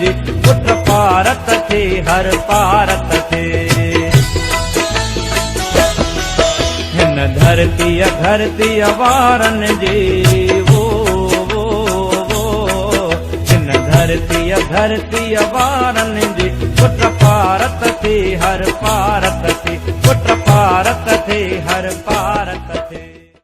जी पुट भारत थे हर भारत थे। हिन धरती वारन जी हिन धरती वारन जी पुट भारत थे हर भारत थे पुट भारत थे हर भारत।